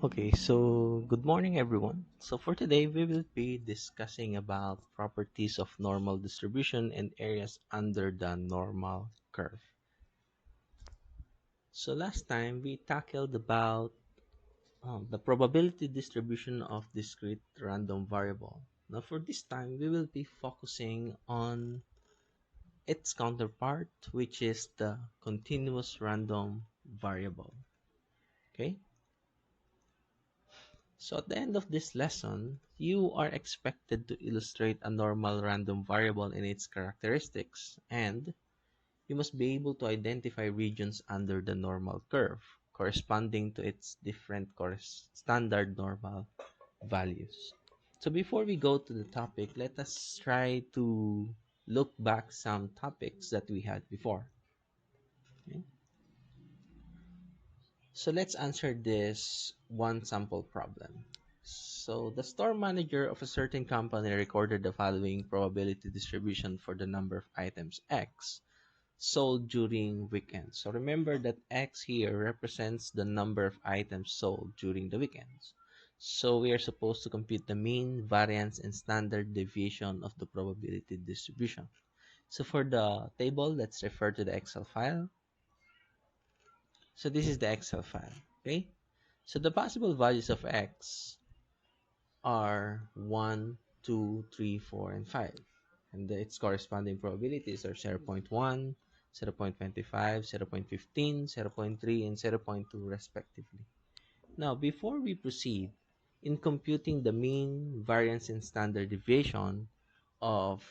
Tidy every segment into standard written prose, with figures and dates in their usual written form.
Okay, so good morning everyone. So for today we will be discussing about properties of normal distribution and areas under the normal curve. So last time we tackled about the probability distribution of discrete random variable. Now for this time we will be focusing on its counterpart, which is the continuous random variable. Okay? So at the end of this lesson, you are expected to illustrate a normal random variable and its characteristics, and you must be able to identify regions under the normal curve corresponding to its different standard normal values. So before we go to the topic, let us try to look back some topics that we had before. Okay? So let's answer this one sample problem. So the store manager of a certain company recorded the following probability distribution for the number of items X sold during weekends. So remember that X here represents the number of items sold during the weekends. So we are supposed to compute the mean, variance, and standard deviation of the probability distribution. So for the table, let's refer to the Excel file. So this is the Excel file, okay? So the possible values of X are 1, 2, 3, 4, and 5. And its corresponding probabilities are 0.1, 0.25, 0.15, 0.3, and 0.2 respectively. Now, before we proceed in computing the mean, variance, and standard deviation of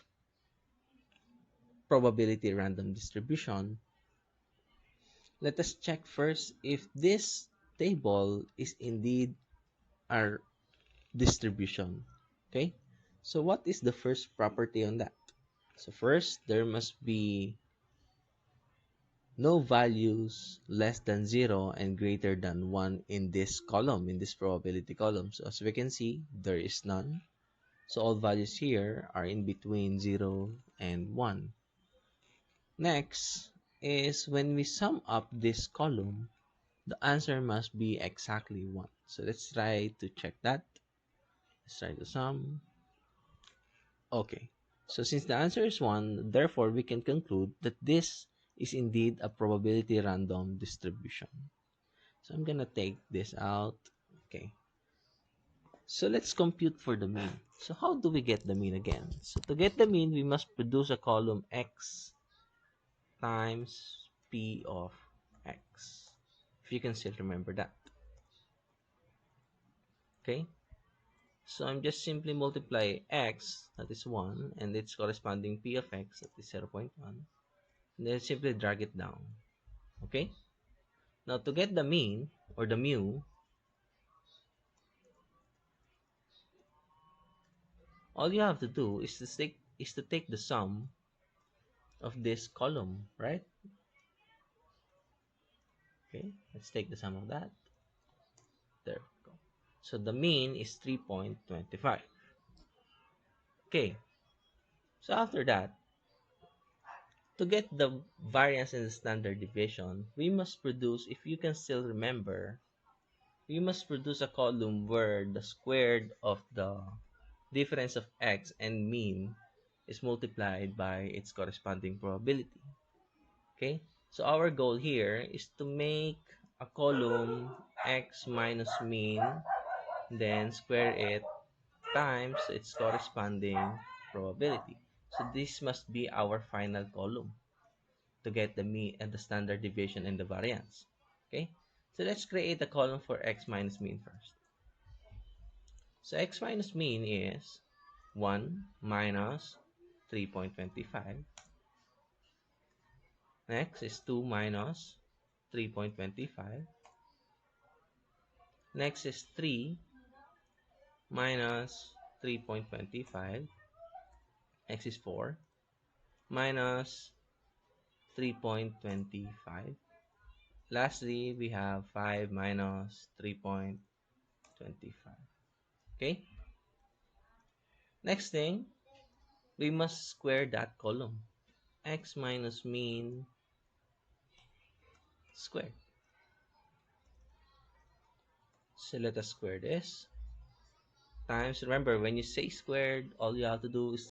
probability random distribution, let us check first if this table is indeed our distribution. Okay, so what is the first property on that? So first, there must be no values less than 0 and greater than 1 in this column, in this probability column. So as we can see, there is none. So all values here are in between 0 and 1. Next is when we sum up this column, the answer must be exactly 1. So let's try to check that. Let's try to sum. Okay, so since the answer is 1, therefore we can conclude that this is indeed a probability random distribution. So I'm gonna take this out. Okay, so let's compute for the mean. So how do we get the mean again? So to get the mean, we must produce a column x times p of x. If you can still remember that. Okay, so I'm just simply multiply x, that is 1, and its corresponding p of x, that is 0.1. And then simply drag it down. Okay, now to get the mean or the mu, all you have to do is to take the sum of this column, right? Okay, let's take the sum of that. There we go. So the mean is 3.25. Okay, so after that, to get the variance and the standard deviation, we must produce, if you can still remember, we must produce a column where the squared of the difference of x and mean is multiplied by its corresponding probability. Okay, so our goal here is to make a column x minus mean, then square it times its corresponding probability. So this must be our final column to get the mean and the standard deviation and the variance. Okay, so let's create a column for x minus mean first. So x minus mean is 1 minus 3.25. Next is 2 minus 3.25. Next is 3 minus 3.25. Next is 4 minus 3.25. Lastly, we have 5 minus 3.25. Okay? Next thing, we must square that column. X minus mean squared. So let us square this. Times, remember, when you say squared, all you have to do is